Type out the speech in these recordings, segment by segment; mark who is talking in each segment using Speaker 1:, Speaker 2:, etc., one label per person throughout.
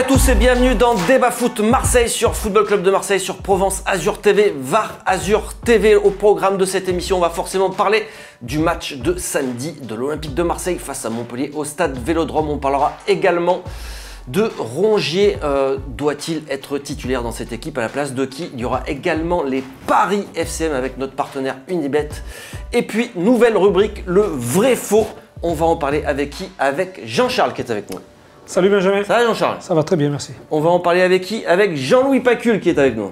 Speaker 1: tous et bienvenue dans Débat Foot Marseille sur Football Club de Marseille, sur Provence Azur TV, VAR Azur TV. Au programme de cette émission, on va forcément parler du match de samedi de l'Olympique de Marseille face à Montpellier au stade Vélodrome. On parlera également de Rongier. Doit-il être titulaire dans cette équipe? À la place de qui? Il y aura également les Paris FCM avec notre partenaire Unibet. Et puis, nouvelle rubrique, le vrai faux. On va en parler avec qui? Avec Jean-Charles qui est avec nous.
Speaker 2: Salut Benjamin.
Speaker 1: Ça va Jean-Charles?
Speaker 2: Ça va très bien, merci.
Speaker 1: On va en parler avec qui? Avec Jean-Louis Pacul qui est avec nous.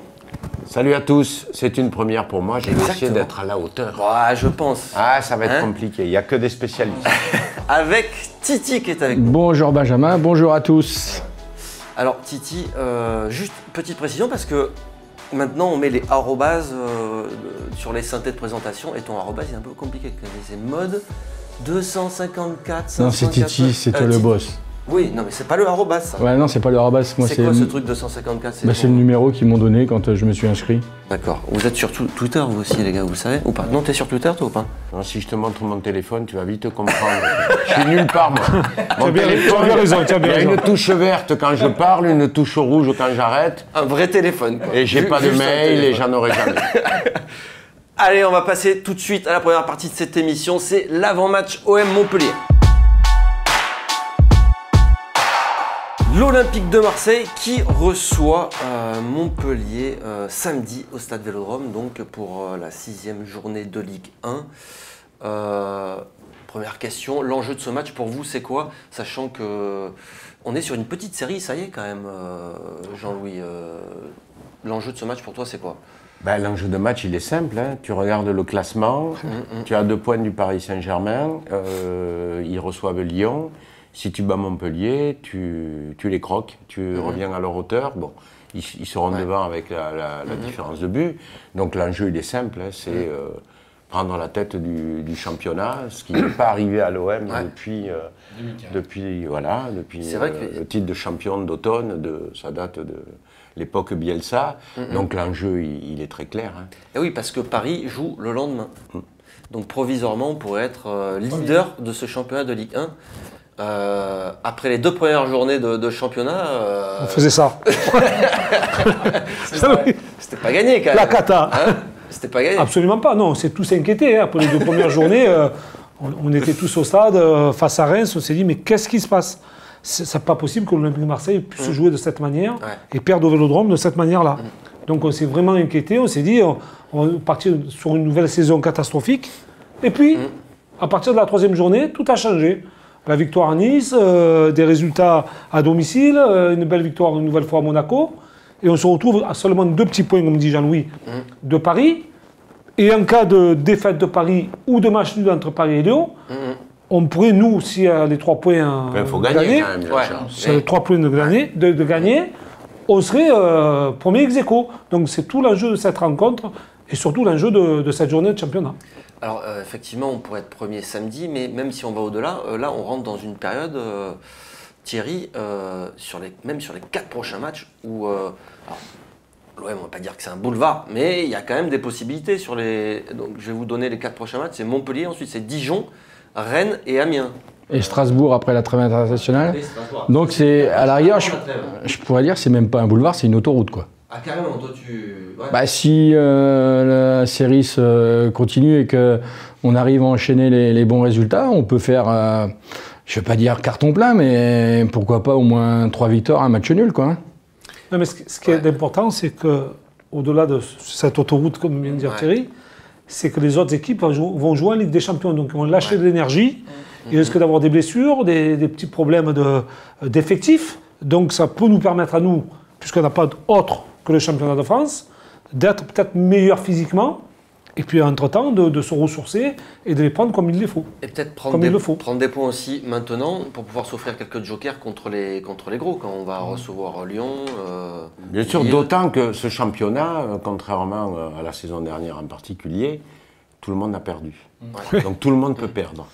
Speaker 3: Salut à tous, c'est une première pour moi, j'ai essayé d'être à la hauteur.
Speaker 1: Ouais, je pense.
Speaker 3: Ah, ça va être compliqué, il n'y a que des spécialistes.
Speaker 1: Avec Titi qui est avec nous.
Speaker 4: Bonjour Benjamin, bonjour à tous.
Speaker 1: Alors Titi, juste petite précision parce que maintenant on met les arrobases sur les synthés de présentation et ton arrobase est un peu compliqué. C'est mode 254, 504.
Speaker 4: Non, c'est Titi, c'est toi le boss.
Speaker 1: Oui, non mais c'est pas le arrobase ça.
Speaker 4: Ouais, non, c'est pas le arrobas. Moi,
Speaker 1: c'est quoi ce truc 254?
Speaker 4: C'est le numéro qu'ils m'ont donné quand je me suis inscrit.
Speaker 1: D'accord. Vous êtes sur Twitter vous aussi les gars, vous le savez ou pas? Non, t'es sur Twitter toi ou pas?
Speaker 3: Non, si je te montre mon téléphone, tu vas vite comprendre. Je suis nulle part moi. Mon
Speaker 2: Tu as
Speaker 3: téléphone,
Speaker 2: bien raison, tu as bien
Speaker 3: il y a
Speaker 2: raison.
Speaker 3: une touche verte quand je parle, une touche rouge quand j'arrête.
Speaker 1: Un vrai téléphone quoi.
Speaker 3: Et j'ai pas de
Speaker 1: Juste un
Speaker 3: mail et
Speaker 1: téléphone.
Speaker 3: j'en aurai jamais.
Speaker 1: Allez, on va passer tout de suite à la première partie de cette émission, c'est l'avant-match OM Montpellier. L'Olympique de Marseille qui reçoit Montpellier samedi au stade Vélodrome, donc pour la 6e journée de Ligue 1. Première question, l'enjeu de ce match pour vous c'est quoi? Sachant que on est sur une petite série, ça y est quand même, Jean-Louis. L'enjeu de ce match pour toi c'est quoi?
Speaker 3: Ben, l'enjeu de match il est simple, hein. Tu regardes le classement, tu as 2 points du Paris Saint-Germain, ils reçoivent Lyon. Si tu bats Montpellier, tu les croques, tu reviens à leur hauteur. Bon, ils seront devant avec la différence de but. Donc l'enjeu, il est simple, hein, c'est prendre la tête du championnat, ce qui n'est pas arrivé à l'OM depuis
Speaker 1: vrai que
Speaker 3: le titre de champion d'automne, ça date de l'époque Bielsa. Donc l'enjeu, il est très clair. Hein.
Speaker 1: Et oui, parce que Paris joue le lendemain. Donc provisoirement, on pourrait être leader de ce championnat de Ligue 1. Après les 2 premières journées de championnat,
Speaker 2: On faisait ça.
Speaker 1: c'était pas gagné quand même.
Speaker 2: La cata.
Speaker 1: Hein, c'était pas gagné.
Speaker 2: Absolument pas, non, on s'est tous inquiétés. Hein. Après les 2 premières journées, on était tous au stade face à Reims, on s'est dit mais qu'est-ce qui se passe? C'est pas possible que l'Olympique de Marseille puisse jouer de cette manière et perdre au Vélodrome de cette manière-là. Donc on s'est vraiment inquiété, on s'est dit on va partir sur une nouvelle saison catastrophique. Et puis, à partir de la 3e journée, tout a changé. La victoire à Nice, des résultats à domicile, une belle victoire une nouvelle fois à Monaco. Et on se retrouve à seulement 2 petits points, comme dit Jean-Louis, de Paris. Et en cas de défaite de Paris ou de match nul entre Paris et Lyon, on pourrait, nous, si les 3 points
Speaker 3: Il faut gagner quand même, Jean-Charles.
Speaker 2: c'est les 3 points de gagner, on serait premier ex-aequo. Donc c'est tout l'enjeu de cette rencontre et surtout l'enjeu de cette journée de championnat.
Speaker 1: Alors effectivement, on pourrait être premier samedi, mais même si on va au-delà, là on rentre dans une période, Thierry, même sur les 4 prochains matchs où, l'OM, on ne va pas dire que c'est un boulevard, mais il y a quand même des possibilités sur les. Donc je vais vous donner les 4 prochains matchs. C'est Montpellier, ensuite c'est Dijon, Rennes et Amiens.
Speaker 4: Et Strasbourg après la trêve internationale. Donc c'est, à la rigueur, je pourrais dire, c'est même pas un boulevard, c'est une autoroute quoi.
Speaker 1: Ah carrément, toi tu. Ouais.
Speaker 4: Bah, si la série se continue et qu'on arrive à enchaîner les bons résultats, on peut faire, je ne vais pas dire carton plein, mais pourquoi pas au moins 3 victoires, un match nul, quoi.
Speaker 2: Non, mais ce qui est important, c'est qu'au-delà de cette autoroute, comme vient de dire Thierry, c'est que les autres équipes vont jouer en Ligue des Champions, donc ils vont lâcher de l'énergie, ils risquent d'avoir des blessures, des petits problèmes d'effectifs, donc ça peut nous permettre à nous, puisqu'on n'a pas autre que le championnat de France, d'être peut-être meilleur physiquement, et puis entre-temps de se ressourcer et de les prendre comme il les faut.
Speaker 1: Et peut-être prendre des points aussi maintenant pour pouvoir s'offrir quelques jokers contre les gros quand on va recevoir Lyon.
Speaker 3: Bien sûr, d'autant que ce championnat, contrairement à la saison dernière en particulier, tout le monde a perdu. Donc tout le monde peut perdre.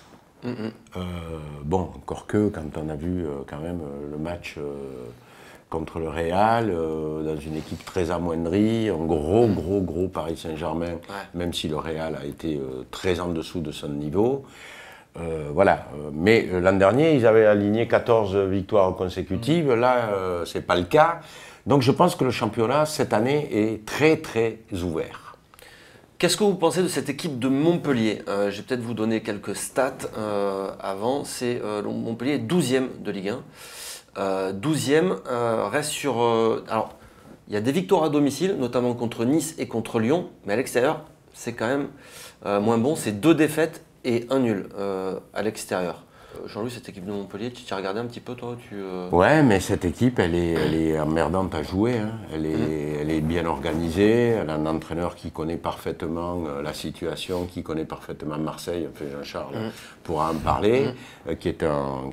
Speaker 3: Bon, encore que quand on a vu quand même le match contre le Real, dans une équipe très amoindrie, un gros Paris Saint-Germain, même si le Real a été très en dessous de son niveau. Voilà. Mais l'an dernier, ils avaient aligné 14 victoires consécutives. Là, ce n'est pas le cas. Donc je pense que le championnat, cette année, est très, très ouvert.
Speaker 1: Qu'est-ce que vous pensez de cette équipe de Montpellier? Je vais peut-être vous donner quelques stats avant. C'est Montpellier 12e de Ligue 1. 12e, reste sur... alors, il y a des victoires à domicile, notamment contre Nice et contre Lyon. Mais à l'extérieur, c'est quand même moins bon. C'est 2 défaites et 1 nul à l'extérieur. Jean-Louis, cette équipe de Montpellier, tu t'y as regardé un petit peu toi?
Speaker 3: Ouais, mais cette équipe, elle est emmerdante à jouer. Hein. Elle est bien organisée. Elle a un entraîneur qui connaît parfaitement la situation, qui connaît parfaitement Marseille. Enfin, Jean-Charles pourra en parler, qui est un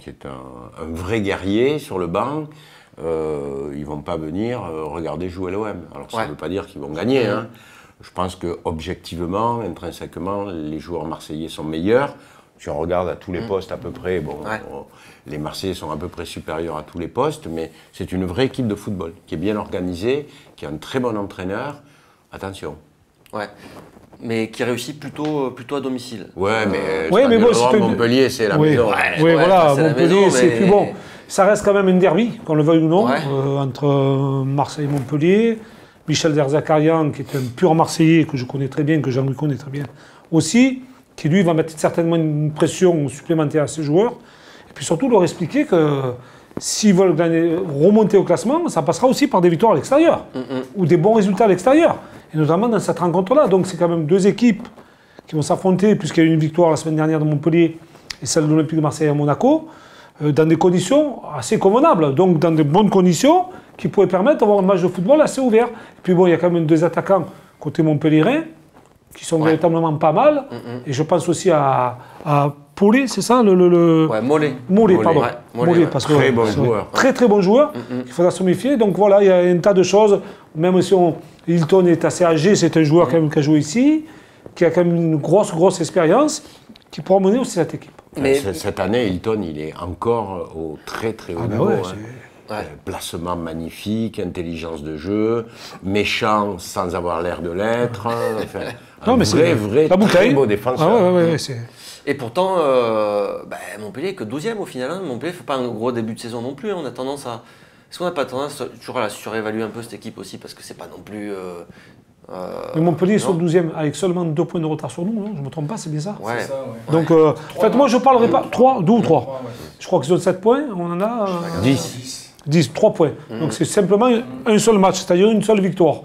Speaker 3: vrai guerrier sur le banc. Ils ne vont pas venir regarder jouer l'OM. Alors ça ne veut pas dire qu'ils vont gagner. Hein. Je pense qu'objectivement, intrinsèquement, les joueurs marseillais sont meilleurs. Si on regarde à tous les postes à peu près, les Marseillais sont à peu près supérieurs à tous les postes, mais c'est une vraie équipe de football qui est bien organisée, qui a un très bon entraîneur. Attention.
Speaker 1: Ouais. Mais qui réussit plutôt à domicile.
Speaker 3: Ouais, mais
Speaker 2: bon,
Speaker 3: Montpellier, c'est la maison.
Speaker 2: Oui, voilà, Montpellier, c'est plus bon. Ça reste quand même un derby, qu'on le veuille ou non, entre Marseille et Montpellier. Michel Derzakarian, qui est un pur Marseillais, que je connais très bien, que Jean-Louis connaît très bien aussi, qui lui va mettre certainement une pression supplémentaire à ses joueurs. Et puis surtout leur expliquer que s'ils veulent remonter au classement, ça passera aussi par des victoires à l'extérieur, ou des bons résultats à l'extérieur, et notamment dans cette rencontre-là. Donc c'est quand même 2 équipes qui vont s'affronter, puisqu'il y a eu une victoire la semaine dernière de Montpellier et celle de l'Olympique de Marseille à Monaco, dans des conditions assez convenables, donc dans de bonnes conditions qui pourraient permettre d'avoir un match de football assez ouvert. Et puis bon, il y a quand même 2 attaquants côté montpellierin qui sont véritablement pas mal. Et je pense aussi à Paulet, c'est ça
Speaker 1: Mollet.
Speaker 2: Mollet, pardon.
Speaker 1: Ouais,
Speaker 2: Mollet, parce que
Speaker 3: très bon joueur.
Speaker 2: Très très bon joueur. Il faudra se méfier. Donc voilà, il y a un tas de choses. Même si Hilton est assez âgé, c'est un joueur quand même qui a joué ici, qui a quand même une grosse expérience, qui pourra mener aussi cette équipe.
Speaker 3: Mais cette année, Hilton, il est encore au très très haut niveau. Placement magnifique, intelligence de jeu, méchant sans avoir l'air de l'être. Un vrai très beau défenseur.
Speaker 1: Et pourtant, Montpellier que 12e au final. Hein. Montpellier ne fait pas un gros début de saison non plus. On a tendance à... Est-ce qu'on n'a pas tendance toujours à surévaluer un peu cette équipe aussi? Parce que c'est pas non plus...
Speaker 2: Mais Montpellier est sur le 12e avec seulement 2 points de retard sur nous, non? Je ne me trompe pas, c'est bien ça.
Speaker 1: Ouais.
Speaker 2: Donc, en fait, moi je ne parlerai pas. 2 ou 3. Je crois qu'ils ont 7 points, on en a 10, 3 points. Donc c'est simplement un seul match, c'est-à-dire une seule victoire.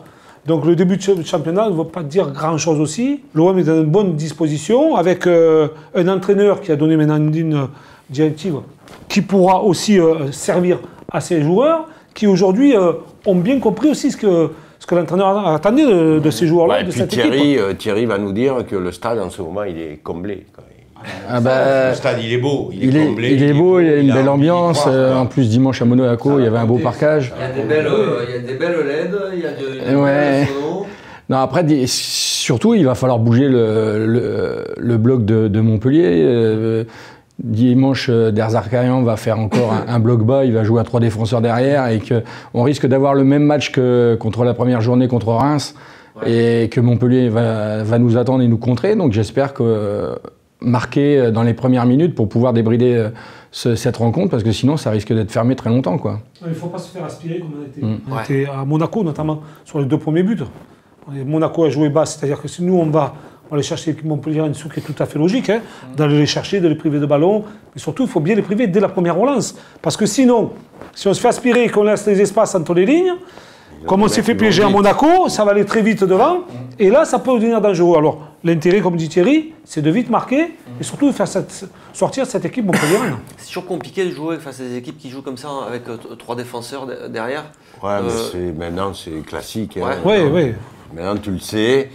Speaker 2: Donc le début de championnat ne veut pas dire grand-chose aussi. L'OM est dans une bonne disposition, avec un entraîneur qui a donné maintenant une directive qui pourra aussi servir à ses joueurs, qui aujourd'hui ont bien compris aussi ce que l'entraîneur attendait de ces joueurs-là, de cette équipe.
Speaker 3: Thierry va nous dire que le stade en ce moment il est comblé.
Speaker 5: Le stade il est beau, il est comblé.
Speaker 4: Il est beau, il y a une belle ambiance. En plus dimanche à Monaco, il y avait un beau parquage.
Speaker 1: Il y a des belles LED, il y a de
Speaker 4: non, après, surtout, il va falloir bouger le bloc de Montpellier. Dimanche, Derzakarian va faire encore un bloc bas, il va jouer à 3 défenseurs derrière et qu'on risque d'avoir le même match que contre la première journée contre Reims et que Montpellier va nous attendre et nous contrer. Donc j'espère que marquer dans les premières minutes pour pouvoir débrider cette rencontre, parce que sinon ça risque d'être fermé très longtemps, quoi.
Speaker 2: Il ne faut pas se faire aspirer comme on était à Monaco, notamment sur les 2 premiers buts. Monaco a joué bas, c'est-à-dire que si nous on va aller chercher l'équipe Montpellier, ce qui est tout à fait logique, d'aller les chercher, de les priver de ballon, mais surtout il faut bien les priver dès la première relance, parce que sinon, si on se fait aspirer et qu'on laisse les espaces entre les lignes, comme on s'est fait piéger à Monaco, ça va aller très vite devant, et là ça peut devenir dangereux. Alors l'intérêt, comme dit Thierry, c'est de vite marquer, et surtout de faire sortir cette équipe Montpellier.
Speaker 1: C'est toujours compliqué de jouer face à des équipes qui jouent comme ça, avec 3 défenseurs derrière.
Speaker 3: Ouais, mais maintenant c'est classique.
Speaker 2: Oui.
Speaker 3: Maintenant tu le sais.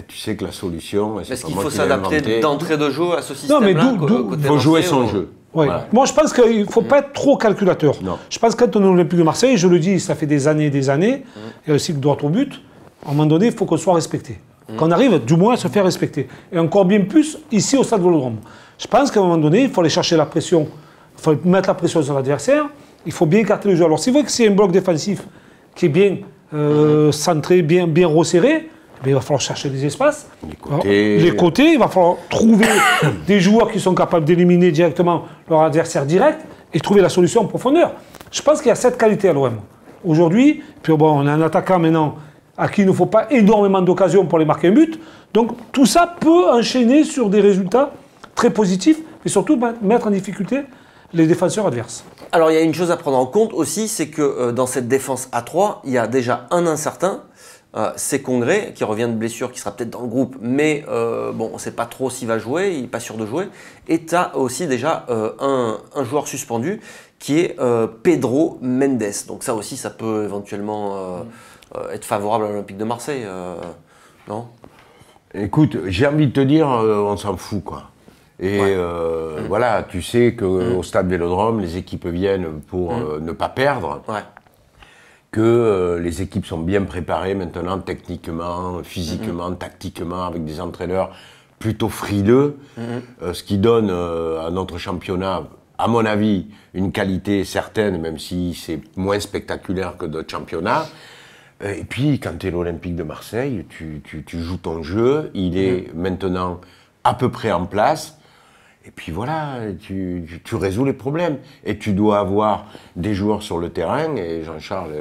Speaker 3: Tu sais que la solution,
Speaker 1: est-ce qu'il faut s'adapter d'entrée de jeu à ce système-là?
Speaker 3: Il faut jouer son jeu.
Speaker 2: Ouais. Voilà. Moi, je pense qu'il ne faut pas être trop calculateur.
Speaker 3: Non.
Speaker 2: Je pense que quand on est Olympique de Marseille, je le dis, ça fait des années, il y a le cycle droit au but, à un moment donné, il faut qu'on soit respecté. Qu'on arrive, du moins, à se faire respecter. Et encore bien plus, ici, au Stade Vélodrome. Je pense qu'à un moment donné, il faut aller chercher la pression, il faut mettre la pression sur l'adversaire, il faut bien écarter le jeu. Alors, c'est vrai que c'est un bloc défensif qui est bien centré, bien resserré. il va falloir chercher des espaces.
Speaker 3: Les
Speaker 2: côtés, il va falloir trouver des joueurs qui sont capables d'éliminer directement leur adversaire direct et trouver la solution en profondeur. Je pense qu'il y a cette qualité à l'OM. Aujourd'hui, puis bon, on a un attaquant maintenant à qui il ne faut pas énormément d'occasions pour les marquer un but. Donc tout ça peut enchaîner sur des résultats très positifs et surtout mettre en difficulté les défenseurs adverses.
Speaker 1: Alors il y a une chose à prendre en compte aussi, c'est que dans cette défense à 3, il y a déjà un incertain, c'est Congré, qui revient de blessure, qui sera peut-être dans le groupe, mais bon, on ne sait pas trop s'il va jouer, il n'est pas sûr de jouer. Et tu as aussi déjà un joueur suspendu, qui est Pedro Mendes. Donc ça aussi, ça peut éventuellement être favorable à l'Olympique de Marseille, non?
Speaker 3: Écoute, j'ai envie de te dire, on s'en fout, quoi. Et voilà, tu sais qu'au stade Vélodrome, les équipes viennent pour ne pas perdre. Ouais. Que les équipes sont bien préparées maintenant, techniquement, physiquement, tactiquement, avec des entraîneurs plutôt frileux, ce qui donne à notre championnat, à mon avis, une qualité certaine, même si c'est moins spectaculaire que d'autres championnats. Et puis, quand tu es l'Olympique de Marseille, tu joues ton jeu, il est maintenant à peu près en place. Et puis voilà, tu résous les problèmes. Et tu dois avoir des joueurs sur le terrain, et Jean-Charles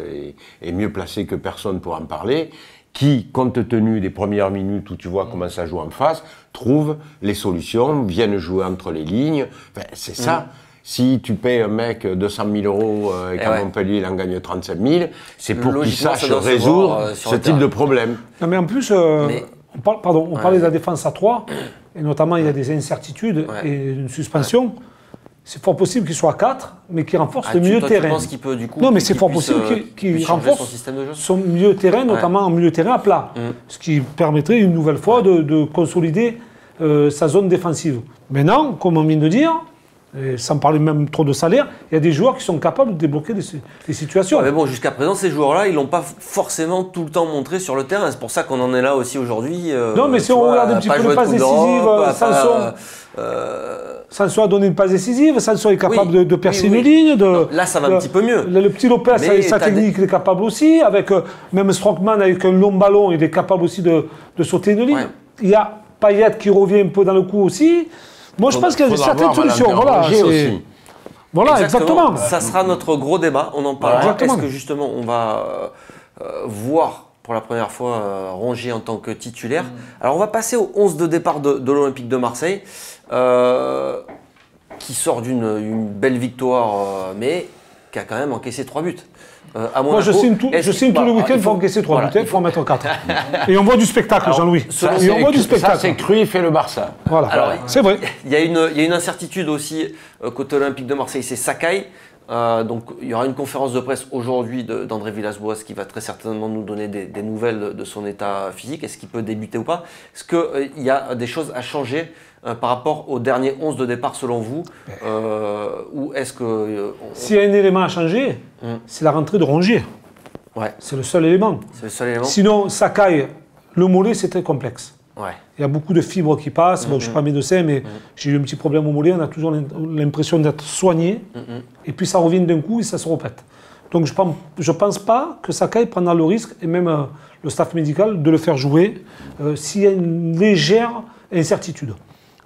Speaker 3: est mieux placé que personne pour en parler, qui, compte tenu des premières minutes où tu vois comment ça joue en face, trouvent les solutions, viennent jouer entre les lignes. Enfin, c'est ça. Si tu payes un mec 200 000 euros et qu'à Montpellier, il en gagne 35 000, c'est pour qu'il sache résoudre ce type de problème.
Speaker 2: Non, mais en plus, on parlait de la défense à 3, et notamment il y a des incertitudes et une suspension. C'est fort possible qu'il soit à 4, mais qu'il renforce le milieu de terrain.
Speaker 1: Tu penses qu'il peut, du coup,
Speaker 2: non, mais c'est fort possible qu'il renforce son milieu de terrain, notamment en milieu de terrain à plat. Ce qui permettrait une nouvelle fois de consolider sa zone défensive. Maintenant, comme on vient de dire, et sans parler même trop de salaire, il y a des joueurs qui sont capables de débloquer des situations.
Speaker 1: Ouais, mais bon, jusqu'à présent, ces joueurs-là, ils ne l'ont pas forcément tout le temps montré sur le terrain. C'est pour ça qu'on en est là aussi aujourd'hui.
Speaker 2: Non, mais si on regarde un petit peu les passes décisives, Sanson a donné une passe décisive, Sanson est capable de percer une ligne.
Speaker 1: Là, ça va un petit peu mieux.
Speaker 2: Le petit Lopez, sa technique, il est capable aussi. Avec même Strootman, avec un long ballon, il est capable aussi de sauter une ligne. Ouais. Il y a Payet qui revient un peu dans le coup aussi. Moi, je pense qu'il y a certaines solutions. Voilà, exactement.
Speaker 1: Ça sera notre gros débat. On en parlera. Est-ce que justement, on va voir pour la première fois Rongier en tant que titulaire? Alors, on va passer au 11 de départ de l'Olympique de Marseille, qui sort d'une belle victoire, mais qui a quand même encaissé 3 buts.
Speaker 2: Moi, je signe tous les week-ends pour encaisser 3 buts, il faut en mettre 4. Et on voit du spectacle, Jean-Louis.
Speaker 3: Ça, c'est Cruyff et le Barça.
Speaker 2: Voilà, c'est vrai.
Speaker 1: Il y a une incertitude aussi côté Olympique de Marseille, c'est Sakai. Donc, il y aura une conférence de presse aujourd'hui d'André Villas-Boas qui va très certainement nous donner des nouvelles de son état physique. Est-ce qu'il peut débuter ou pas? Est-ce qu'il y a des choses à changer par rapport au dernier 11 de départ selon vous, ou est-ce que...
Speaker 2: S'il y a un élément à changer, c'est la rentrée de Rongier.
Speaker 1: Ouais.
Speaker 2: C'est le seul élément.
Speaker 1: C'est le seul élément.
Speaker 2: Sinon, Sakai, le mollet, c'est très complexe.
Speaker 1: Ouais.
Speaker 2: Il y a beaucoup de fibres qui passent. Bon, je ne suis pas médecin, mais j'ai eu un petit problème au mollet. On a toujours l'impression d'être soigné. Et puis ça revient d'un coup et ça se répète. Donc je pense pas que Sakai prendra le risque, et même le staff médical, de le faire jouer s'il y a une légère incertitude.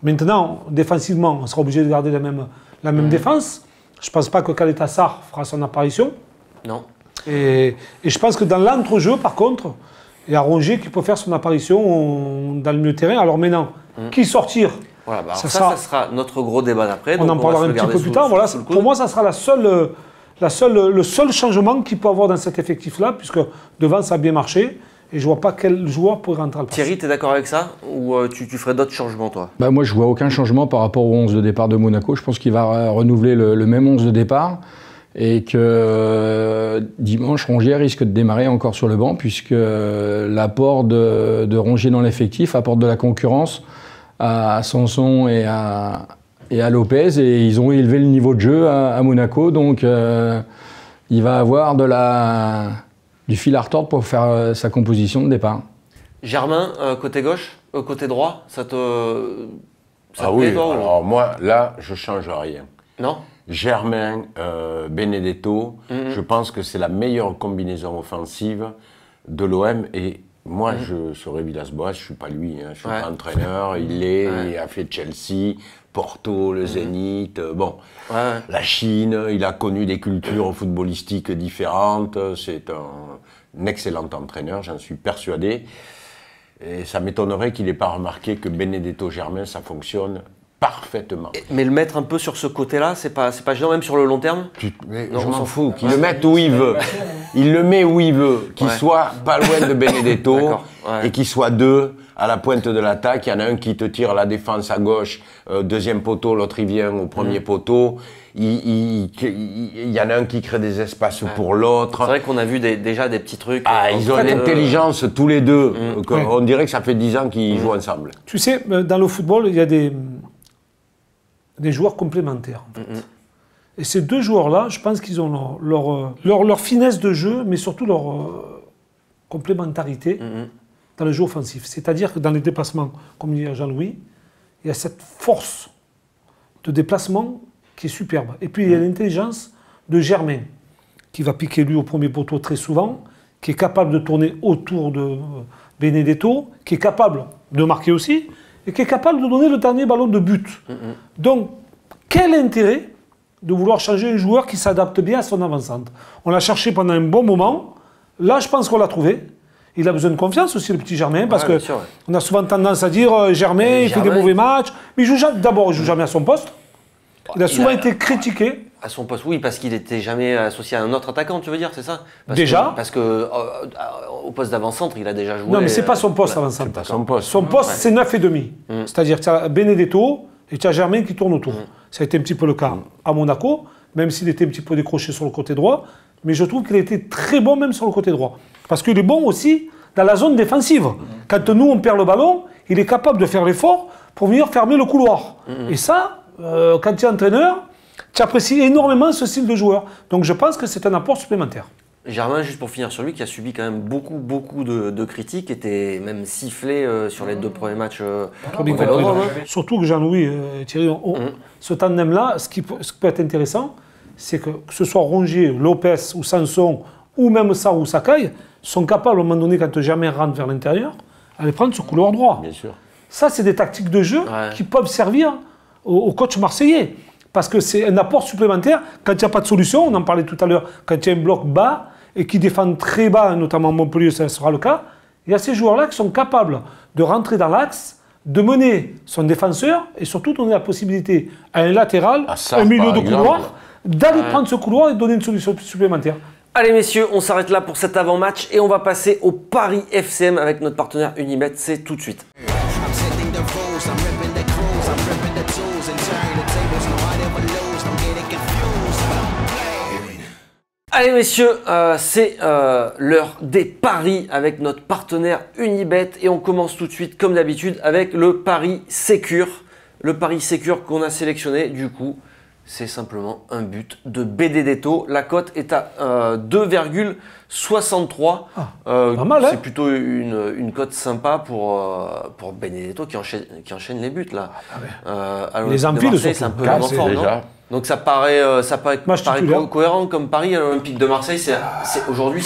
Speaker 2: Maintenant, défensivement, on sera obligé de garder la même défense. Je ne pense pas que Caleta-Sarr fera son apparition.
Speaker 1: Non.
Speaker 2: Et je pense que dans l'entrejeu, par contre, il y a Rongier qui peut faire son apparition dans le milieu de terrain. Alors maintenant, qui sortir?
Speaker 1: Voilà, bah ça sera notre gros débat d'après.
Speaker 2: On en parlera un petit peu plus tard. Voilà, pour moi, ça sera le seul changement qu'il peut avoir dans cet effectif-là, puisque devant, ça a bien marché. Et je ne vois pas quel joueur pourrait rentrer à le passer.
Speaker 1: Thierry, tu es d'accord avec ça? Ou tu ferais d'autres changements, toi?
Speaker 4: Moi, je ne vois aucun changement par rapport au 11 de départ de Monaco. Je pense qu'il va renouveler le même 11 de départ. Et que dimanche, Rongier risque de démarrer encore sur le banc, puisque l'apport de Rongier dans l'effectif apporte de la concurrence à Sanson et à Lopez. Et ils ont élevé le niveau de jeu à Monaco. Donc, il va avoir du fil à retordre pour faire sa composition de départ.
Speaker 1: Germain, côté gauche, côté droit, ça te
Speaker 3: oui, alors moi, là, je ne change rien.
Speaker 1: Non?
Speaker 3: Germain, Benedetto, je pense que c'est la meilleure combinaison offensive de l'OM et Moi, je serais Villas-Boas, je ne suis pas lui, hein, je ne suis pas entraîneur, il a fait Chelsea, Porto, le Zénith, la Chine, il a connu des cultures footballistiques différentes, c'est un excellent entraîneur, j'en suis persuadé. Et ça m'étonnerait qu'il n'ait pas remarqué que Benedetto Germain, ça fonctionne parfaitement.
Speaker 1: Mais le mettre un peu sur ce côté-là, c'est pas gênant, même sur le long terme?
Speaker 3: Je m'en fous, qu'il le mette où il veut. Il le met où il veut, qu'il soit pas loin de Benedetto et qu'il soit deux à la pointe de l'attaque. Il y en a un qui te tire la défense à gauche, deuxième poteau, l'autre il vient au premier poteau. Il y en a un qui crée des espaces pour l'autre.
Speaker 1: C'est vrai qu'on a vu déjà des petits trucs.
Speaker 3: Ils ont l'intelligence tous les deux. On dirait que ça fait 10 ans qu'ils jouent ensemble.
Speaker 2: Tu sais, dans le football, il y a des joueurs complémentaires. En fait. Et ces deux joueurs-là, je pense qu'ils ont leur finesse de jeu, mais surtout leur complémentarité dans le jeu offensif. C'est-à-dire que dans les déplacements, comme dit Jean-Louis, il y a cette force de déplacement qui est superbe. Et puis il y a l'intelligence de Germain, qui va piquer lui au premier poteau très souvent, qui est capable de tourner autour de Benedetto, qui est capable de marquer aussi, et qui est capable de donner le dernier ballon de but. Donc, quel intérêt de vouloir changer un joueur qui s'adapte bien à son avant-centre? On l'a cherché pendant un bon moment. Là, je pense qu'on l'a trouvé. Il a besoin de confiance aussi, le petit Germain, parce qu'on a souvent tendance à dire Germain, il fait des mauvais matchs. Mais d'abord, il ne joue jamais à son poste. Il a souvent été critiqué.
Speaker 1: À son poste, oui, parce qu'il n'était jamais associé à un autre attaquant, tu veux dire, c'est ça? Parce que au poste d'avant-centre, il a déjà joué.
Speaker 2: Non, mais ce n'est pas son poste avant-centre.
Speaker 3: Son
Speaker 2: poste, c'est 9,5. C'est-à-dire que tu as Benedetto et tu as Germain qui tourne autour. Ça a été un petit peu le cas à Monaco, même s'il était un petit peu décroché sur le côté droit. Mais je trouve qu'il a été très bon même sur le côté droit. Parce qu'il est bon aussi dans la zone défensive. Quand nous, on perd le ballon, il est capable de faire l'effort pour venir fermer le couloir. Et ça, quand tu es entraîneur, tu apprécies énormément ce style de joueur. Donc je pense que c'est un apport supplémentaire.
Speaker 1: Germain, juste pour finir sur lui, qui a subi quand même beaucoup de critiques, était même sifflé sur les 2 premiers matchs au Vélodrome.
Speaker 2: Surtout que Jean-Louis et Thierry, ce tandem-là, ce qui peut être intéressant, c'est que ce soit Rongier, Lopez ou Sanson, ou même Sarr ou Sakai, sont capables, à un moment donné, quand Germain rentre vers l'intérieur, d'aller prendre ce couloir droit.
Speaker 3: Bien sûr.
Speaker 2: Ça, c'est des tactiques de jeu qui peuvent servir au coach marseillais. Parce que c'est un apport supplémentaire. Quand il n'y a pas de solution, on en parlait tout à l'heure, quand il y a un bloc bas et qui défend très bas, notamment Montpellier, ça sera le cas, il y a ces joueurs-là qui sont capables de rentrer dans l'axe, de mener son défenseur et surtout donner la possibilité à un latéral, un milieu de couloir, d'aller prendre ce couloir et donner une solution supplémentaire.
Speaker 1: Allez messieurs, on s'arrête là pour cet avant-match et on va passer au Paris FCM avec notre partenaire Unibet, c'est tout de suite. Allez messieurs, c'est l'heure des paris avec notre partenaire Unibet et on commence tout de suite comme d'habitude avec le pari Sécure. Le pari Sécure qu'on a sélectionné du coup, c'est simplement un but de Benedetto. La cote est à 2,63.
Speaker 2: Pas mal, hein.
Speaker 1: C'est plutôt une cote sympa pour Benedetto qui enchaîne les buts là.
Speaker 2: Les Anfield,
Speaker 1: c'est un peu l'enfant, non? Donc ça paraît cohérent comme pari à l'Olympique de Marseille. Aujourd'hui,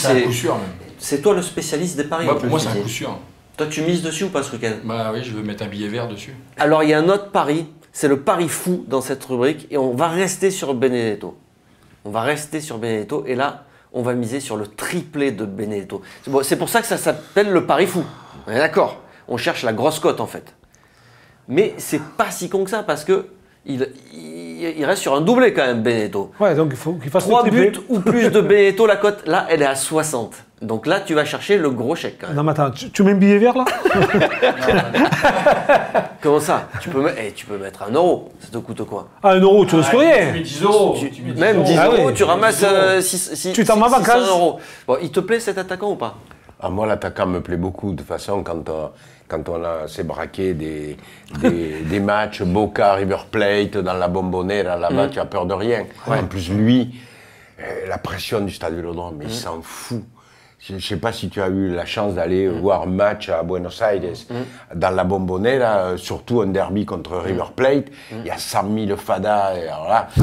Speaker 1: c'est toi le spécialiste des paris.
Speaker 6: Pour moi, c'est un coup sûr.
Speaker 1: Toi, tu mises dessus ou pas ce week-end?
Speaker 6: Bah oui, je veux mettre un billet vert dessus.
Speaker 1: Alors, il y a un autre pari, c'est le pari fou dans cette rubrique et on va rester sur Benedetto. Et là, on va miser sur le triplé de Benedetto. C'est pour ça que ça s'appelle le pari fou. On est d'accord? On cherche la grosse cote en fait. Mais c'est pas si con que ça parce que il reste sur un doublé quand même, Benedetto.
Speaker 2: Ouais, donc il faut qu'il fasse
Speaker 1: 3 buts ou plus de Benedetto, la cote, là, elle est à 60. Donc là, tu vas chercher le gros chèque quand même.
Speaker 2: Non, mais attends, tu mets un billet vert là?
Speaker 1: Comment ça? Tu peux mettre 1 euro. Ça te coûte quoi?
Speaker 2: Ah, 1 euro, tu risques rien.
Speaker 6: Tu mets 10 euros.
Speaker 1: Même 10 euros, tu ramasses 600 euros. Bon, il te plaît cet attaquant ou pas?
Speaker 3: Moi, l'attaquant me plaît beaucoup. De toute façon, quand on s'est braqué des matchs Boca, River Plate, dans la Bombonera, là-bas, tu as peur de rien. En plus, lui, la pression du stade Vélodrome, il s'en fout. Je ne sais pas si tu as eu la chance d'aller voir un match à Buenos Aires, dans la Bombonera, surtout un derby contre River Plate. Il y a 100 000 fadas.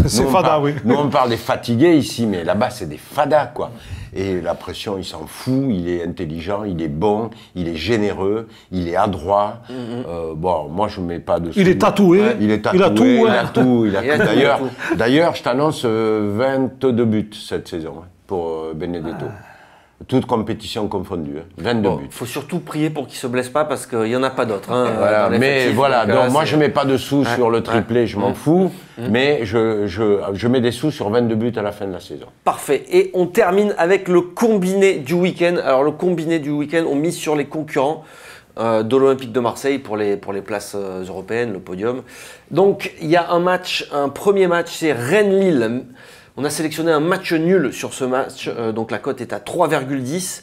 Speaker 2: C'est fada, oui.
Speaker 3: Nous, on parle des fatigués ici, mais là-bas, c'est des fadas, quoi. Et la pression, il s'en fout, il est intelligent, il est bon, il est généreux, il est adroit. Bon, moi, je ne mets pas de sous.
Speaker 2: Il est tatoué.
Speaker 3: Il est tatoué, il a tout. D'ailleurs, je t'annonce 22 buts cette saison pour Benedetto. Toutes compétitions confondues, 22 buts.
Speaker 1: Il faut surtout prier pour qu'il ne se blesse pas parce qu'il n'y en a pas d'autres.
Speaker 3: Voilà, mais voilà, donc moi je ne mets pas de sous sur le triplé, je m'en fous, mais je mets des sous sur 22 buts à la fin de la saison.
Speaker 1: Parfait. Et on termine avec le combiné du week-end. Alors le combiné du week-end, on mise sur les concurrents de l'Olympique de Marseille pour les places européennes, le podium. Donc il y a un premier match, c'est Rennes-Lille. On a sélectionné un match nul sur ce match, donc la cote est à 3,10.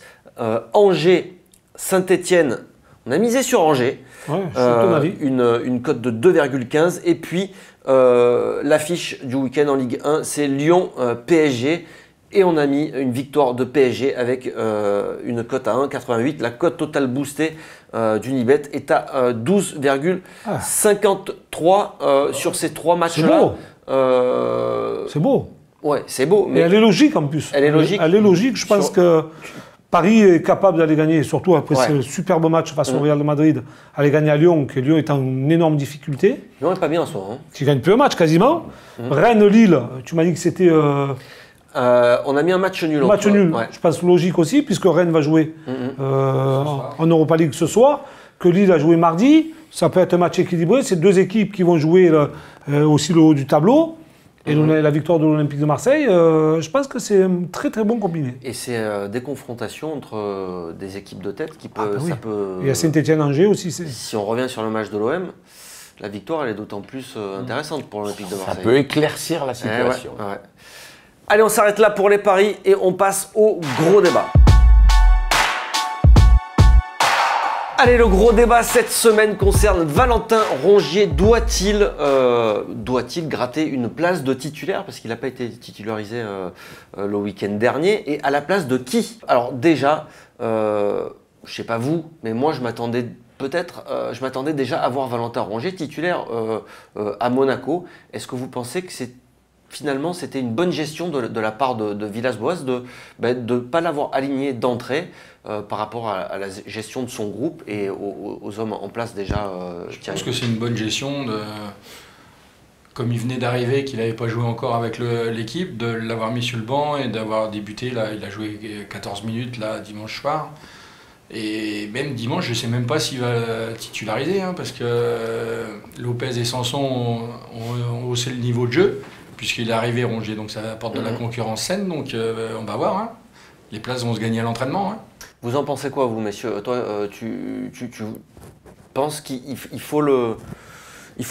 Speaker 1: Angers, Saint-Étienne, on a misé sur Angers, une cote de 2,15. Et puis l'affiche du week-end en Ligue 1, c'est Lyon-PSG. Et on a mis une victoire de PSG avec une cote à 1,88. La cote totale boostée d'Unibet est à 12,53 sur ces 3 matchs-là.
Speaker 2: C'est beau.
Speaker 1: Ouais, c'est beau.
Speaker 2: Mais elle est logique en plus.
Speaker 1: Elle est logique.
Speaker 2: Elle est logique. Je pense que Paris est capable d'aller gagner, surtout après ce superbe match face au Real de Madrid, aller gagner à Lyon, que Lyon est en énorme difficulté.
Speaker 1: Lyon n'est pas bien en ce moment.
Speaker 2: Qui gagne plus un match quasiment. Rennes-Lille, tu m'as dit que c'était.
Speaker 1: On a mis un match nul.
Speaker 2: Match nul. Ouais. Je pense logique aussi, puisque Rennes va jouer en Europa League ce soir, que Lille a joué mardi. Ça peut être un match équilibré. C'est 2 équipes qui vont jouer aussi le haut du tableau. Et la victoire de l'Olympique de Marseille, je pense que c'est un très très bon combiné.
Speaker 1: Et c'est des confrontations entre des équipes de tête qui peut, ça peut.
Speaker 2: Et à Saint-Étienne-Angers aussi.
Speaker 1: Si on revient sur le match de l'OM, la victoire elle est d'autant plus intéressante pour l'Olympique de Marseille.
Speaker 3: Ça peut éclaircir la situation.
Speaker 1: Ouais. Allez, on s'arrête là pour les paris et on passe au gros débat. Allez, le gros débat cette semaine concerne Valentin Rongier. Doit-il gratter une place de titulaire? Parce qu'il n'a pas été titularisé le week-end dernier. Et à la place de qui? Alors déjà, je ne sais pas vous, mais moi je m'attendais déjà à voir Valentin Rongier titulaire à Monaco. Est-ce que vous pensez que finalement c'était une bonne gestion de la part de Villas-Boas de ne pas l'avoir aligné d'entrée par rapport à la gestion de son groupe et aux hommes en place déjà?
Speaker 6: Je pense que c'est une bonne gestion, comme il venait d'arriver, qu'il n'avait pas joué encore avec l'équipe, de l'avoir mis sur le banc et d'avoir débuté. Là, il a joué 14 minutes là, dimanche soir. Et même dimanche, je ne sais même pas s'il va titulariser, parce que Lopez et Sanson ont haussé le niveau de jeu, puisqu'il est arrivé Rongier, donc ça apporte de la concurrence saine, donc on va voir. Les places vont se gagner à l'entraînement.
Speaker 1: Vous en pensez quoi, vous, messieurs? Toi, tu penses qu'il faut le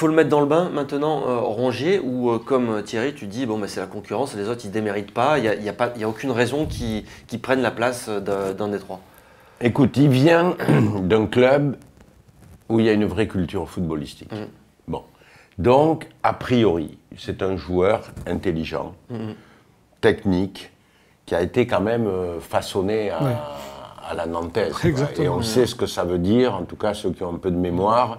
Speaker 1: mettre dans le bain maintenant, Rongier, ou comme Thierry, tu dis, bon, c'est la concurrence, les autres, ils ne déméritent pas, il n'y a aucune raison qu'ils prennent la place d'un des trois?
Speaker 3: Écoute, il vient d'un club où il y a une vraie culture footballistique. Bon. Donc, a priori, c'est un joueur intelligent, technique, qui a été quand même façonné à la nantaise. Et on sait ce que ça veut dire, en tout cas ceux qui ont un peu de mémoire,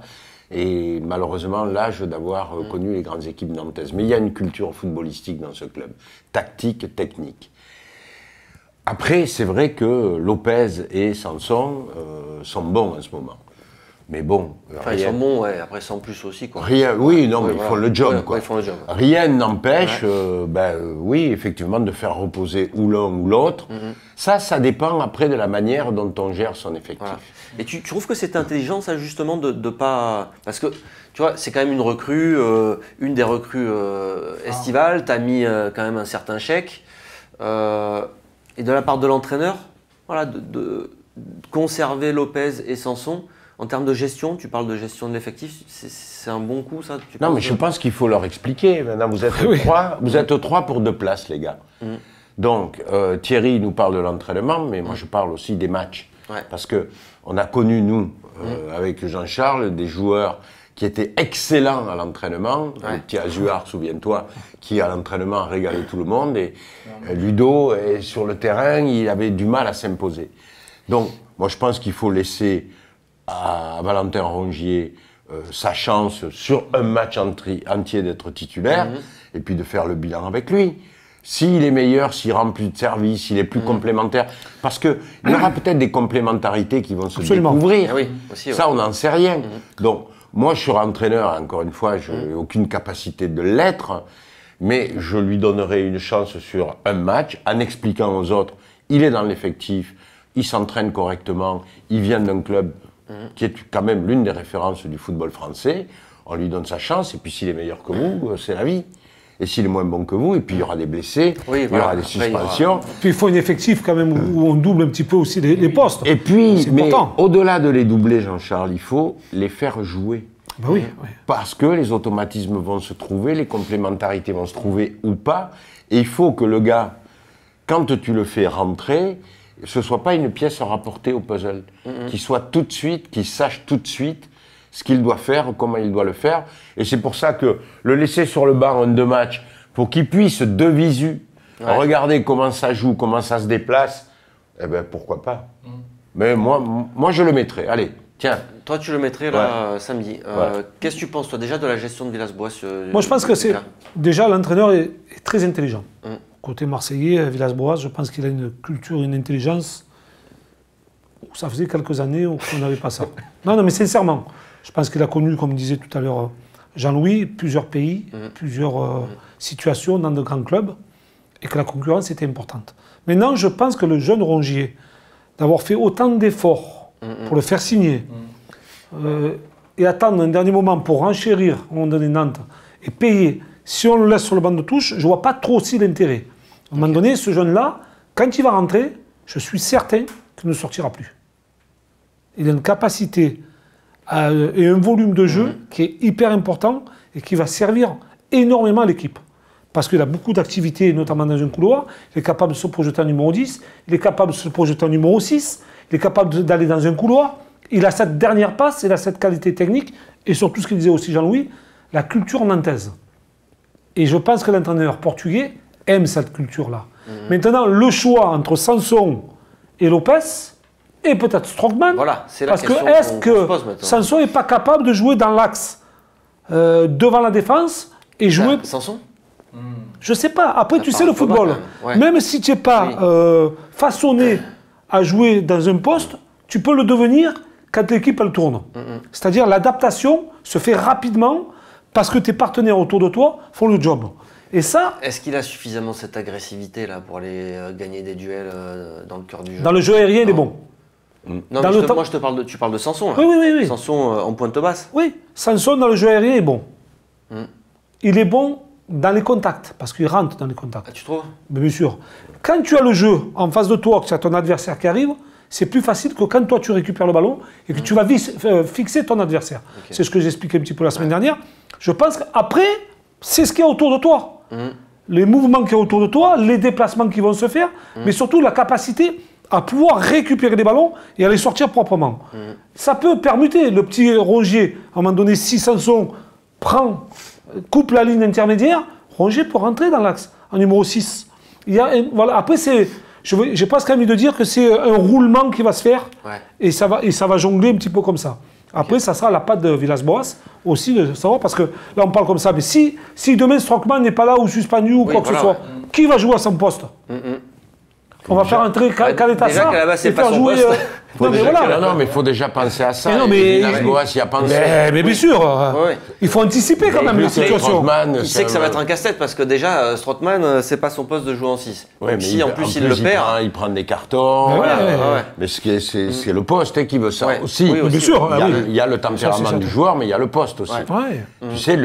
Speaker 3: et malheureusement l'âge d'avoir connu les grandes équipes nantaises. Mais il y a une culture footballistique dans ce club, tactique, technique. Après, c'est vrai que Lopez et Sanson sont bons en ce moment. Mais bon...
Speaker 1: Enfin, ils sont bons, après sans plus aussi, quoi.
Speaker 3: Rien, oui, non, mais ils font le job, quoi.
Speaker 1: Ils font le job.
Speaker 3: Rien n'empêche, oui, effectivement, de faire reposer ou l'un ou l'autre. Ça dépend après de la manière dont on gère son effectif.
Speaker 1: Voilà. Et tu trouves que c'est intelligent, ça, justement, de pas... Parce que, tu vois, c'est quand même une recrue, une des recrues estivales, tu as mis quand même un certain chèque. Et de la part de l'entraîneur, voilà, de conserver Lopez et Sanson, en termes de gestion, tu parles de gestion de l'effectif, c'est un bon coup, ça?
Speaker 3: Non, mais je pense qu'il faut leur expliquer. Maintenant, vous êtes trois pour 2 places, les gars. Donc, Thierry nous parle de l'entraînement, mais moi, je parle aussi des matchs. Parce qu'on a connu, nous, avec Jean-Charles, des joueurs qui était excellent à l'entraînement. Le petit Azuard, souviens-toi, qui à l'entraînement a régalé tout le monde. Et Ludo, sur le terrain, il avait du mal à s'imposer. Donc, moi, je pense qu'il faut laisser à Valentin Rongier sa chance sur un match entier d'être titulaire et puis de faire le bilan avec lui. S'il est meilleur, s'il rend plus de services, s'il est plus complémentaire, parce qu'il y aura peut-être des complémentarités qui vont se découvrir.
Speaker 1: Ah oui, aussi,
Speaker 3: ça, on n'en sait rien. Donc, moi, je serai entraîneur, encore une fois, je n'ai aucune capacité de l'être, mais je lui donnerai une chance sur un match en expliquant aux autres, il est dans l'effectif, il s'entraîne correctement, il vient d'un club qui est quand même l'une des références du football français, on lui donne sa chance, et puis s'il est meilleur que vous, c'est la vie. Et s'il est moins bon que vous, et puis il y aura des blessés, il y aura des suspensions.
Speaker 2: Puis il faut un effectif quand même où on double un petit peu aussi les postes.
Speaker 3: Et puis, mais au-delà de les doubler, Jean-Charles, il faut les faire jouer.
Speaker 2: Ben oui.
Speaker 3: Parce que les automatismes vont se trouver, les complémentarités vont se trouver ou pas. Et il faut que le gars, quand tu le fais rentrer, ce ne soit pas une pièce rapportée au puzzle. Qu'il soit tout de suite, qu'il sache tout de suite ce qu'il doit faire, comment il doit le faire. Et c'est pour ça que le laisser sur le banc en 2 matchs, pour qu'il puisse de visu regarder comment ça joue, comment ça se déplace, eh ben pourquoi pas. Mais moi je le mettrais. Allez, tiens.
Speaker 1: Toi tu le mettrais là samedi. Qu'est-ce que tu penses toi déjà de la gestion de Villas-Boas?
Speaker 2: Moi je pense que c'est déjà l'entraîneur est très intelligent. Côté marseillais, Villas-Boas, je pense qu'il a une culture, une intelligence où ça faisait quelques années qu'on n'avait pas ça. Non mais sincèrement. Je pense qu'il a connu, comme disait tout à l'heure Jean-Louis, plusieurs pays, plusieurs situations dans de grands clubs, et que la concurrence était importante. Maintenant, je pense que le jeune Rongier, d'avoir fait autant d'efforts pour le faire signer, et attendre un dernier moment pour renchérir, au moment donné Nantes, et payer, si on le laisse sur le banc de touche, je ne vois pas trop aussi l'intérêt. À un moment donné, ce jeune-là, quand il va rentrer, je suis certain qu'il ne sortira plus. Il a une capacité et un volume de jeu qui est hyper important et qui va servir énormément à l'équipe. Parce qu'il a beaucoup d'activités, notamment dans un couloir. Il est capable de se projeter en numéro 10, il est capable de se projeter en numéro 6, il est capable d'aller dans un couloir. Il a cette dernière passe, il a cette qualité technique, et surtout ce qu'il disait aussi Jean-Louis, la culture nantaise. Et je pense que l'entraîneur portugais aime cette culture-là. Maintenant, le choix entre Sanson et Lopez, et peut-être Strootman,
Speaker 1: voilà, c'est la
Speaker 2: parce que est-ce que Sanson n'est pas capable de jouer dans l'axe devant la défense et jouer...
Speaker 1: Sanson
Speaker 2: Je ne sais pas. Après, tu sais, le football, même si tu n'es pas façonné à jouer dans un poste, tu peux le devenir quand l'équipe elle tourne. C'est-à-dire l'adaptation se fait rapidement parce que tes partenaires autour de toi font le job. Et ça...
Speaker 1: Est-ce qu'il a suffisamment cette agressivité là pour aller gagner des duels dans le cœur du jeu?
Speaker 2: Dans le jeu aérien, il est bon.
Speaker 1: Non, mais moi, tu parles de Sanson. Là.
Speaker 2: Oui.
Speaker 1: Sanson en pointe basse.
Speaker 2: Oui, Sanson dans le jeu aérien est bon. Il est bon dans les contacts, parce qu'il rentre dans les contacts.
Speaker 1: Ah, tu trouves?
Speaker 2: Mais bien sûr. Quand tu as le jeu en face de toi, que tu as ton adversaire qui arrive, c'est plus facile que quand toi tu récupères le ballon et que tu vas fixer ton adversaire. C'est ce que j'expliquais un petit peu la semaine dernière. Je pense qu'après, c'est ce qu'il y a autour de toi. Les mouvements qu'il y a autour de toi, les déplacements qui vont se faire, mais surtout la capacité à pouvoir récupérer des ballons et à les sortir proprement. Ça peut permuter. Le petit Rongier, à un moment donné, si Sanson coupe la ligne intermédiaire, Rongier peut rentrer dans l'axe, en numéro 6. Voilà. Après, j'ai presque envie de dire que c'est un roulement qui va se faire et ça va jongler un petit peu comme ça. Après, ça sera la patte de Villas-Boas aussi de savoir, parce que là, on parle comme ça. Mais si demain, Strootman n'est pas là ou suspendu ou quoi que ce soit, qui va jouer à son poste? On va faire entrer Caleta
Speaker 1: déjà qu'à la base, c'est pas son
Speaker 2: jouer,
Speaker 1: poste.
Speaker 3: Non, mais il faut déjà penser à ça. Villas-Boas y a pensé.
Speaker 2: Mais bien sûr, il faut anticiper quand même la situation.
Speaker 1: Il sait que ça va être un casse-tête parce que déjà, Strootman, c'est pas son poste de jouer en 6.
Speaker 3: Ouais,
Speaker 1: donc si en plus il le perd.
Speaker 3: Il prend des cartons. Mais c'est le poste qui veut ça aussi.
Speaker 2: Oui, bien sûr.
Speaker 3: Il y a le tempérament du joueur, mais il y a le poste aussi. Tu sais,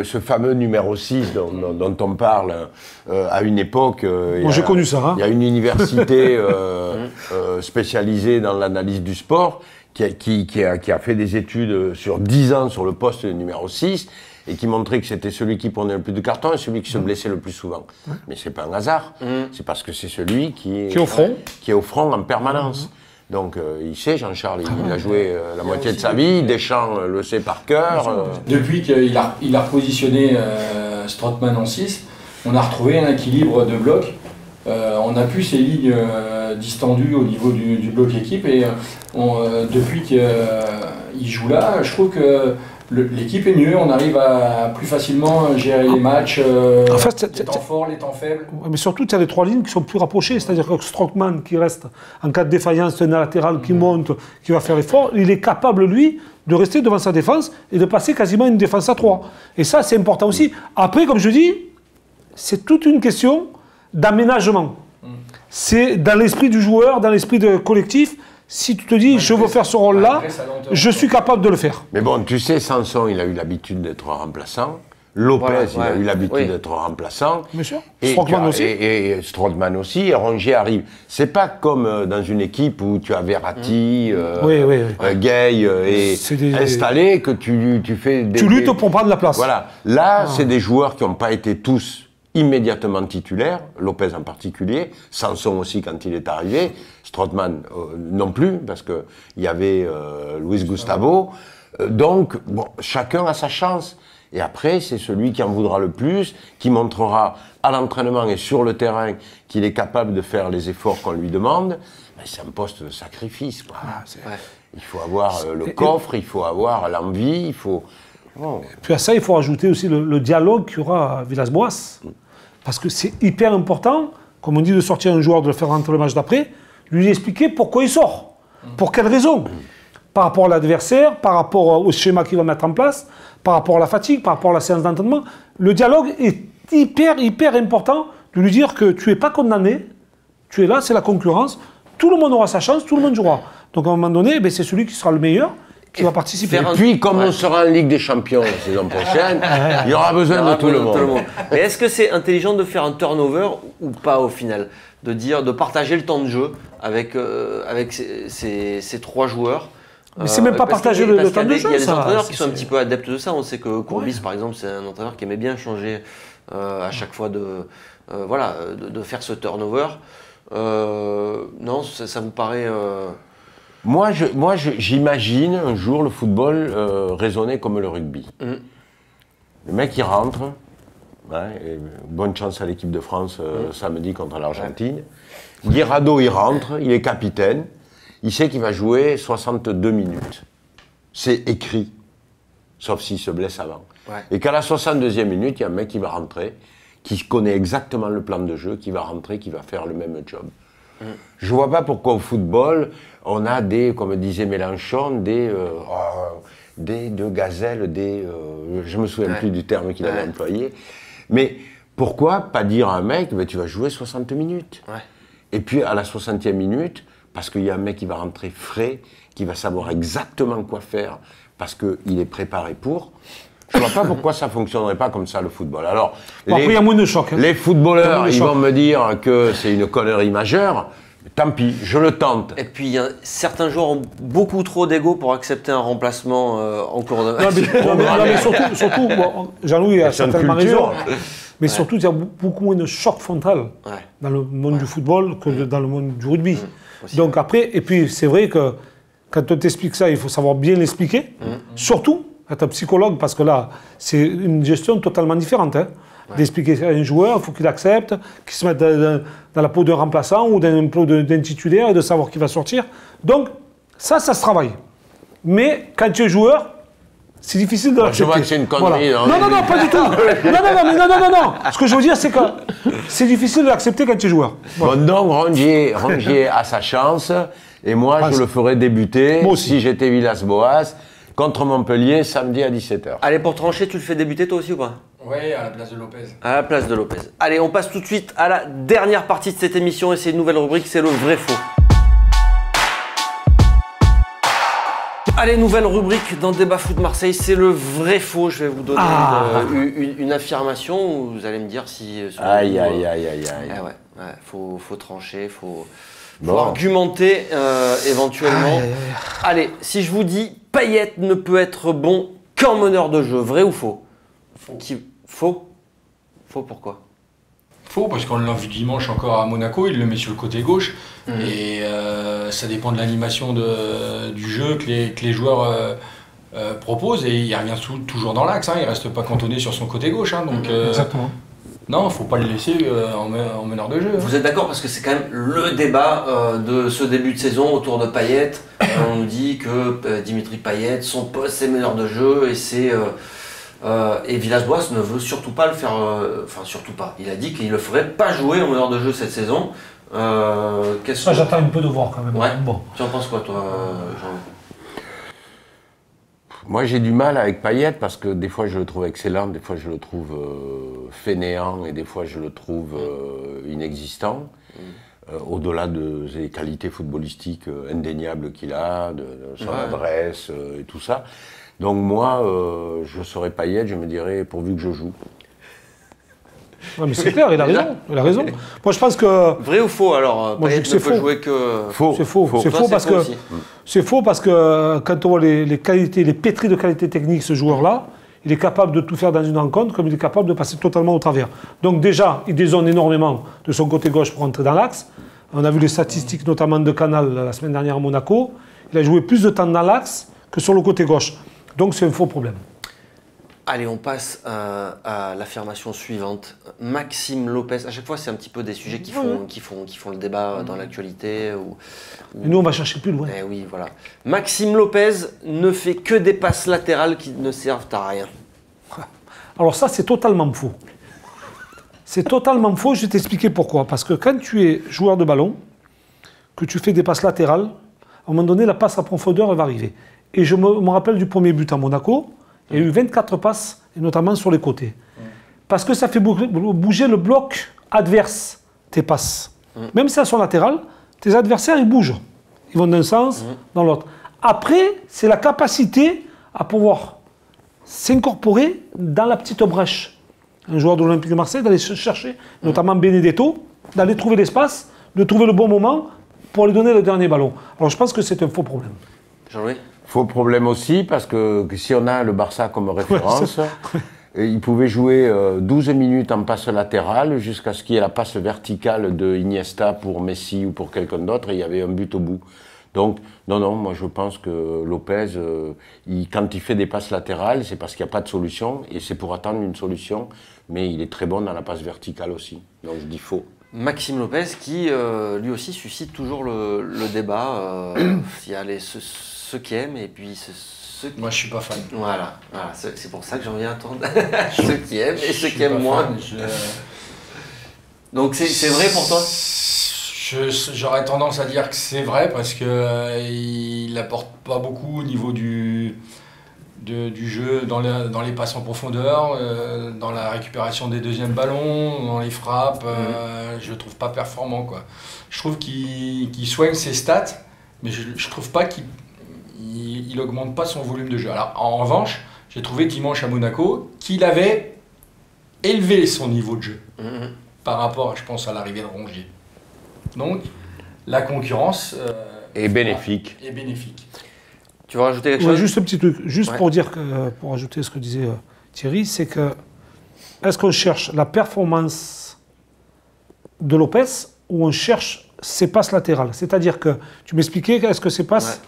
Speaker 3: ce fameux numéro 6 dont on parle à une époque.
Speaker 2: Moi, j'ai connu ça.
Speaker 3: Il y a une université spécialisée dans l'analyse du sport qui a fait des études sur 10 ans sur le poste numéro 6 et qui montrait que c'était celui qui prenait le plus de cartons et celui qui se blessait le plus souvent. Mais c'est pas un hasard, c'est parce que c'est celui qui est au front en permanence. Donc il sait, Jean-Charles, il a joué la moitié de sa vie, Deschamps le sait par cœur.
Speaker 6: Depuis qu'il a repositionné Strootman en 6, on a retrouvé un équilibre de bloc. On a plus ces lignes distendues au niveau du bloc équipe et depuis qu'il joue là, je trouve que l'équipe est mieux, on arrive à plus facilement gérer les matchs,
Speaker 2: en fait,
Speaker 6: les temps forts, les temps faibles.
Speaker 2: Mais surtout, tu as les 3 lignes qui sont plus rapprochées, c'est-à-dire que Strootman qui reste en cas de défaillance, un latéral qui monte, qui va faire l'effort, il est capable, lui, de rester devant sa défense et de passer quasiment une défense à 3. Et ça, c'est important aussi. Après, comme je dis, c'est toute une question d'aménagement. C'est dans l'esprit du joueur, dans l'esprit de collectif. Si tu te dis, je veux faire ce rôle-là, je suis capable de le faire.
Speaker 3: Mais bon, tu sais, Sanson, il a eu l'habitude d'être remplaçant. Lopez, il a eu l'habitude d'être remplaçant.
Speaker 2: Bien sûr.
Speaker 3: Strootman aussi. Et Strootman aussi. Et Rongier arrive. C'est pas comme dans une équipe où tu as Verratti, Gay installé que tu fais des...
Speaker 2: Tu luttes pour prendre la place.
Speaker 3: Voilà. Là, c'est des joueurs qui n'ont pas été tous immédiatement titulaires, Lopez en particulier, Sanson aussi quand il est arrivé, Strootman non plus, parce qu'il y avait Luis Gustavo. Donc, bon, chacun a sa chance. Et après, c'est celui qui en voudra le plus, qui montrera à l'entraînement et sur le terrain qu'il est capable de faire les efforts qu'on lui demande. C'est un poste de sacrifice, quoi. Il faut avoir le coffre, il faut avoir l'envie, il faut...
Speaker 2: Oh. Puis à ça, il faut ajouter aussi le dialogue qu'il y aura à Villas-Boas. Parce que c'est hyper important, comme on dit, de sortir un joueur, de le faire rentrer le match d'après, lui expliquer pourquoi il sort, pour quelles raisons. Par rapport à l'adversaire, par rapport au schéma qu'il va mettre en place, par rapport à la fatigue, par rapport à la séance d'entraînement. Le dialogue est hyper important de lui dire que tu n'es pas condamné, tu es là, c'est la concurrence, tout le monde aura sa chance, tout le monde jouera. Donc à un moment donné, c'est celui qui sera le meilleur qui va participer.
Speaker 3: Et puis, comme on sera en Ligue des Champions la saison prochaine, il y aura besoin de tout le monde.
Speaker 1: Mais est-ce que c'est intelligent de faire un turnover ou pas au final? De partager le temps de jeu avec ces 3 joueurs.
Speaker 2: Mais c'est même pas partager le temps de jeu.
Speaker 1: Il y a des entraîneurs qui sont un petit peu adeptes de ça. On sait que Courbis, par exemple, c'est un entraîneur qui aimait bien changer à chaque fois de faire ce turnover. Non, ça vous paraît...
Speaker 3: Moi, j'imagine un jour le football raisonner comme le rugby. Le mec, il rentre. Bonne chance à l'équipe de France samedi contre l'Argentine. Guirado, il rentre, il est capitaine. Il sait qu'il va jouer 62 minutes. C'est écrit, sauf s'il se blesse avant. Et qu'à la 62e minute, il y a un mec qui va rentrer, qui connaît exactement le plan de jeu, qui va rentrer, qui va faire le même job. Je ne vois pas pourquoi au football, on a comme disait Mélenchon, des gazelles, je ne me souviens plus du terme qu'il avait employé. Mais pourquoi pas dire à un mec, tu vas jouer 60 minutes. Et puis à la 60e minute, parce qu'il y a un mec qui va rentrer frais, qui va savoir exactement quoi faire, parce qu'il est préparé pour. Je ne vois pas pourquoi ça ne fonctionnerait pas comme ça, le football. Alors,
Speaker 2: après, il y a moins de choc.
Speaker 3: Les footballeurs, ils vont me dire que c'est une connerie majeure. Tant pis, je le tente.
Speaker 1: Et puis, certains joueurs ont beaucoup trop d'ego pour accepter un remplacement en cours de match.
Speaker 2: Mais surtout Jean-Louis a certainement raison. Mais surtout, il y a beaucoup moins de choc frontal dans le monde du football que dans le monde du rugby. Donc après, et puis c'est vrai que quand on t'explique ça, il faut savoir bien l'expliquer. Surtout être un psychologue, parce que là, c'est une gestion totalement différente. D'expliquer à un joueur, il faut qu'il accepte, qu'il se mette dans la peau d'un remplaçant ou d'un titulaire et de savoir qui va sortir. Donc, ça se travaille. Mais quand tu es joueur, c'est difficile de l'accepter.
Speaker 3: Je vois que c'est une connerie.
Speaker 2: Voilà. Non, pas du tout. Non. Ce que je veux dire, c'est que c'est difficile de l'accepter quand tu es joueur.
Speaker 3: Voilà. Bon, donc, Rongier a sa chance, et moi, je le ferai débuter, si j'étais Villas-Boas, contre Montpellier, samedi à 17h.
Speaker 1: Allez, pour trancher, tu le fais débuter toi aussi ou pas?
Speaker 6: Oui, à la place de Lopez.
Speaker 1: À la place de Lopez. Allez, on passe tout de suite à la dernière partie de cette émission, et c'est une nouvelle rubrique, c'est le vrai-faux. Allez, nouvelle rubrique dans Débat Foot Marseille, c'est le vrai-faux. Je vais vous donner une affirmation où vous allez me dire si...
Speaker 3: Aïe.
Speaker 1: Faut trancher, faut argumenter éventuellement. Allez, si je vous dis Payet ne peut être bon qu'en meneur de jeu, vrai ou faux? Faux. Faux pourquoi?
Speaker 6: Faux, parce qu'on l'a vu dimanche encore à Monaco, il le met sur le côté gauche. Et ça dépend de l'animation du jeu que les joueurs proposent. Et il revient toujours dans l'axe, hein, il ne reste pas cantonné sur son côté gauche. Hein, donc,
Speaker 2: Exactement.
Speaker 6: Non, il ne faut pas le laisser en meneur de jeu.
Speaker 1: Vous êtes d'accord, parce que c'est quand même le débat de ce début de saison autour de Payet. On nous dit que Dimitri Payet, son poste c'est meneur de jeu et Villas-Boas ne veut surtout pas le faire, surtout pas. Il a dit qu'il ne le ferait pas jouer en meneur de jeu cette saison.
Speaker 2: Ça, j'attends un peu de voir quand même.
Speaker 1: Ouais.
Speaker 2: Bon.
Speaker 1: Tu en penses quoi, toi, Jean?
Speaker 3: Moi, j'ai du mal avec Payet parce que des fois je le trouve excellent, des fois je le trouve fainéant et des fois je le trouve inexistant. Au-delà des qualités footballistiques indéniables qu'il a, de son adresse et tout ça. Donc moi, je serais Payet, je me dirais pourvu que je joue.
Speaker 2: Ouais, mais c'est clair, il a raison. Il a raison. Moi, je pense que.
Speaker 1: Vrai ou faux alors?
Speaker 2: Moi,
Speaker 1: Payet
Speaker 2: je dis que
Speaker 1: ne peut jouer que.
Speaker 3: Faux.
Speaker 2: C'est faux. C'est faux parce que. C'est faux parce que quand on voit les qualités, les pétris de qualité technique, ce joueur-là, il est capable de tout faire dans une rencontre, comme il est capable de passer totalement au travers. Donc déjà, il dézone énormément de son côté gauche pour entrer dans l'axe. On a vu les statistiques, notamment de Canal la semaine dernière à Monaco. Il a joué plus de temps dans l'axe que sur le côté gauche. Donc c'est un faux problème.
Speaker 1: Allez, on passe à l'affirmation suivante. Maxime Lopez. À chaque fois, c'est un petit peu des sujets qui font le débat dans l'actualité.
Speaker 2: Et nous, on va chercher plus loin.
Speaker 1: Eh oui, voilà. Maxime Lopez ne fait que des passes latérales qui ne servent à rien.
Speaker 2: Alors ça, c'est totalement faux. C'est totalement faux, je vais t'expliquer pourquoi. Parce que quand tu es joueur de ballon, que tu fais des passes latérales, à un moment donné, la passe à profondeur, elle va arriver. Et je me rappelle du premier but à Monaco, il y a eu 24 passes, et notamment sur les côtés. Parce que ça fait bouger le bloc adverse, tes passes. Même si elles sont latérales, tes adversaires, ils bougent. Ils vont d'un sens, dans l'autre. Après, c'est la capacité à pouvoir s'incorporer dans la petite brèche. Un joueur de l'Olympique de Marseille, d'aller se chercher, notamment Benedetto, d'aller trouver l'espace, de trouver le bon moment pour lui donner le dernier ballon. Alors je pense que c'est un faux problème.
Speaker 1: Jean-Louis ?
Speaker 3: Faux problème aussi, parce que si on a le Barça comme référence, il pouvait jouer 12 minutes en passe latérale jusqu'à ce qu'il y ait la passe verticale de Iniesta pour Messi ou pour quelqu'un d'autre, et il y avait un but au bout. Donc, non, moi je pense que Lopez, quand il fait des passes latérales, c'est parce qu'il n'y a pas de solution, et c'est pour attendre une solution, mais il est très bon dans la passe verticale aussi. Donc je dis faux.
Speaker 1: Maxime Lopez qui, lui aussi, suscite toujours le débat. Il y a ceux qui aiment et puis ceux qui...
Speaker 6: Moi, je suis pas fan.
Speaker 1: Voilà, c'est pour ça que j'en viens à entendre ceux qui aiment et ceux qui aiment moins. Donc c'est vrai pour toi?
Speaker 6: J'aurais tendance à dire que c'est vrai parce qu'il n'apporte pas beaucoup au niveau du jeu, dans les passes en profondeur, dans la récupération des deuxièmes ballons, dans les frappes. Je le trouve pas performant, quoi. Je trouve qu'il soigne ses stats, mais je trouve pas qu'il augmente pas son volume de jeu. Alors, en revanche, j'ai trouvé dimanche à Monaco qu'il avait élevé son niveau de jeu par rapport, je pense, à l'arrivée de Rongier. Donc, la concurrence
Speaker 3: est bénéfique.
Speaker 1: Tu veux rajouter quelque chose?
Speaker 2: Juste un petit truc, pour ajouter ce que disait Thierry, c'est que est-ce qu'on cherche la performance de Lopez ou on cherche ses passes latérales? C'est-à-dire que tu m'expliquais, est-ce que ces passes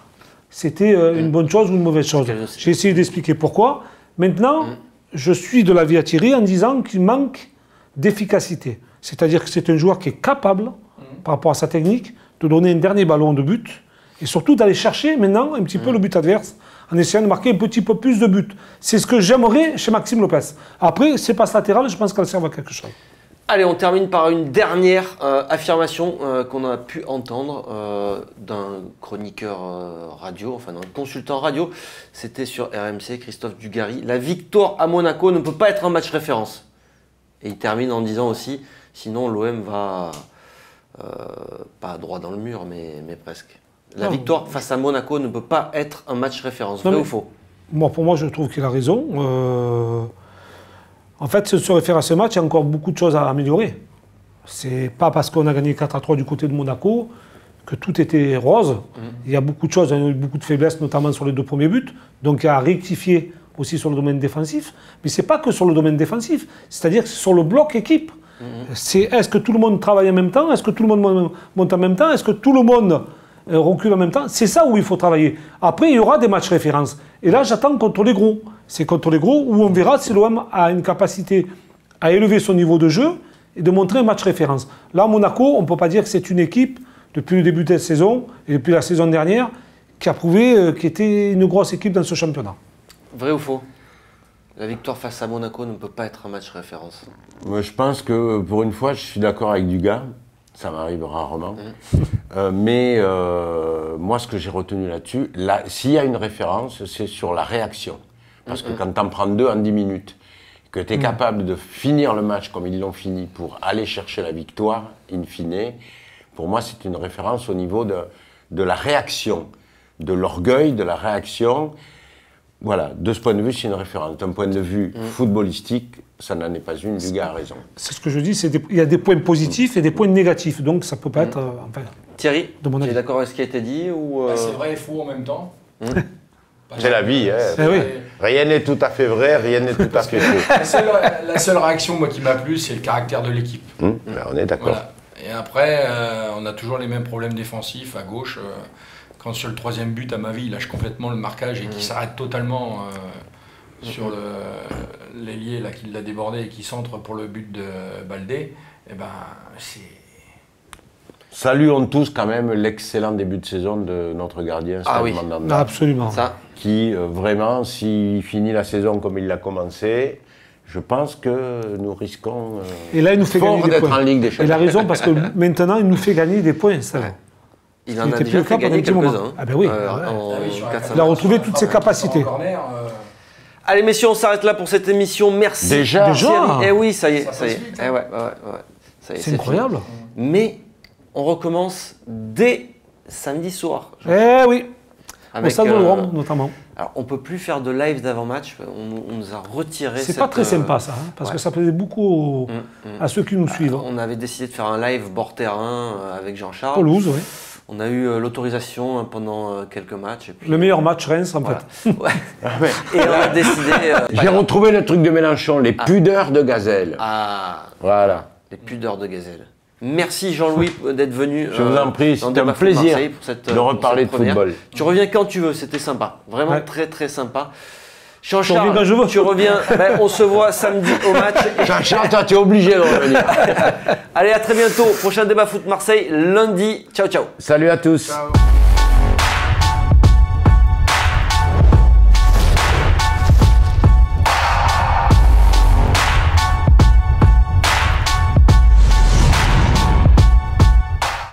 Speaker 2: c'était une bonne chose ou une mauvaise chose? J'ai essayé d'expliquer pourquoi. Maintenant, je suis de l'avis à Thierry en disant qu'il manque d'efficacité. C'est-à-dire que c'est un joueur qui est capable, par rapport à sa technique, de donner un dernier ballon de but et surtout d'aller chercher maintenant un petit peu le but adverse en essayant de marquer un petit peu plus de buts. C'est ce que j'aimerais chez Maxime Lopez. Après, ces passes latérales, je pense qu'elles servent à quelque chose.
Speaker 1: Allez, on termine par une dernière affirmation qu'on a pu entendre d'un chroniqueur radio, enfin d'un consultant radio. C'était sur RMC, Christophe Dugarry. La victoire à Monaco ne peut pas être un match référence. Et il termine en disant aussi, sinon l'OM va pas droit dans le mur, mais presque. La victoire face à Monaco ne peut pas être un match référence. Vrai ou faux?
Speaker 2: Pour moi, je trouve qu'il a raison. En fait, si on se réfère à ce match, il y a encore beaucoup de choses à améliorer. C'est pas parce qu'on a gagné 4-3 du côté de Monaco que tout était rose. Il y a beaucoup de choses, il y a eu beaucoup de faiblesses, notamment sur les 2 premiers buts. Donc il y a à rectifier aussi sur le domaine défensif. Mais ce n'est pas que sur le domaine défensif. C'est-à-dire que c'est sur le bloc équipe. C'est est-ce que tout le monde travaille en même temps? Est-ce que tout le monde monte en même temps? Est-ce que tout le monde recule en même temps? C'est ça où il faut travailler. Après, il y aura des matchs références. Et là, j'attends contre les gros. C'est contre les gros où on verra si l'OM a une capacité à élever son niveau de jeu et de montrer un match référence. Là, Monaco, on ne peut pas dire que c'est une équipe, depuis le début de la saison et depuis la saison dernière, qui a prouvé qu'elle était une grosse équipe dans ce championnat.
Speaker 1: Vrai ou faux? La victoire face à Monaco ne peut pas être un match référence.
Speaker 3: Moi, je pense que pour une fois, je suis d'accord avec Dugas. Ça m'arrive rarement. Mais moi, ce que j'ai retenu là-dessus, s'il y a une référence, c'est sur la réaction. Parce que quand tu en prends 2 en 10 minutes, que tu es capable de finir le match comme ils l'ont fini pour aller chercher la victoire, in fine, pour moi, c'est une référence au niveau de la réaction, de l'orgueil, de la réaction. Voilà, de ce point de vue, c'est une référence. D'un point de vue footballistique, ça n'en est pas une, Dugas a raison.
Speaker 2: C'est ce que je dis, il y a des points positifs et des points négatifs, donc ça ne peut pas être... enfin,
Speaker 1: Thierry,
Speaker 2: de mon
Speaker 1: tu es
Speaker 2: avis.
Speaker 1: d'accord avec ce qui a été dit ou
Speaker 6: C'est vrai et faux en même temps.
Speaker 5: C'est la vie, hein.
Speaker 2: Eh oui.
Speaker 5: Rien n'est tout à fait vrai, rien n'est tout à fait faux.
Speaker 6: La seule réaction moi, qui m'a plu, c'est le caractère de l'équipe.
Speaker 5: Ben, on est d'accord.
Speaker 6: Voilà. Et après, on a toujours les mêmes problèmes défensifs à gauche. Quand sur le 3e but, à ma vie, il lâche complètement le marquage et qui s'arrête totalement sur l'ailier qui l'a débordé et qui centre pour le but de Baldé, eh ben, c'est...
Speaker 3: Saluons tous quand même l'excellent début de saison de notre gardien, Stéphane Mandanda.
Speaker 2: Absolument.
Speaker 1: ça?
Speaker 3: Qui, vraiment, s'il finit la saison comme il l'a commencé, je pense que nous risquons
Speaker 2: Et là, il nous fait
Speaker 3: fort
Speaker 2: gagner des
Speaker 3: d'être
Speaker 2: points.
Speaker 3: en Ligue des Champions.
Speaker 2: Il a raison, parce que maintenant, il nous fait gagner des points. Ça.
Speaker 1: Ouais. Il en
Speaker 2: C'était
Speaker 1: a
Speaker 2: plus
Speaker 1: déjà
Speaker 2: le
Speaker 1: fait
Speaker 2: cas pendant
Speaker 1: gagner
Speaker 2: un petit moment.
Speaker 1: quelques-uns.
Speaker 2: Ah ben oui.
Speaker 6: sur
Speaker 1: 4-5
Speaker 2: Il a retrouvé toutes ses capacités.
Speaker 1: Allez messieurs, on s'arrête là pour cette émission. Merci.
Speaker 3: Déjà
Speaker 1: Thierry. Eh oui, ça y est,
Speaker 6: Ça
Speaker 1: ça y est.
Speaker 6: passe vite,
Speaker 1: Eh ouais. Ça y est,
Speaker 2: C'est incroyable.
Speaker 1: fini. Mais on recommence dès samedi soir.
Speaker 2: Eh oui. Au
Speaker 1: Avec,
Speaker 2: Stade Vélodrome, notamment.
Speaker 1: alors, on ne peut plus faire de live d'avant-match. On nous a retiré.
Speaker 2: C'est pas très sympa, ça, hein, parce que ça plaisait beaucoup à ceux qui nous suivent.
Speaker 1: On avait décidé de faire un live bord terrain avec Jean-Charles.
Speaker 2: Toulouse, oui.
Speaker 1: On a eu l'autorisation pendant quelques matchs. Et puis,
Speaker 2: Le meilleur match Reims, en
Speaker 1: voilà.
Speaker 2: fait.
Speaker 1: Ouais. Et on a décidé.
Speaker 3: J'ai retrouvé le truc de Mélenchon, les pudeurs de gazelle. Voilà.
Speaker 1: Les pudeurs de gazelle. Merci Jean-Louis d'être venu.
Speaker 3: Je vous en prie,
Speaker 1: dans
Speaker 3: c'était un
Speaker 1: Débat Foot
Speaker 3: plaisir
Speaker 1: Marseille pour cette,
Speaker 3: de reparler
Speaker 1: pour cette
Speaker 3: de
Speaker 1: première.
Speaker 3: football.
Speaker 1: Tu reviens quand tu veux, c'était sympa. Vraiment
Speaker 2: Ouais.
Speaker 1: très très sympa.
Speaker 2: Je reviens quand je veux.
Speaker 1: Jean-Charles, tu reviens. Ben, on se voit samedi au match.
Speaker 3: Jean-Charles, toi, tu es obligé de revenir.
Speaker 1: Allez, à très bientôt. Prochain Débat Foot Marseille lundi. Ciao, ciao.
Speaker 3: Salut à tous.
Speaker 6: Ciao.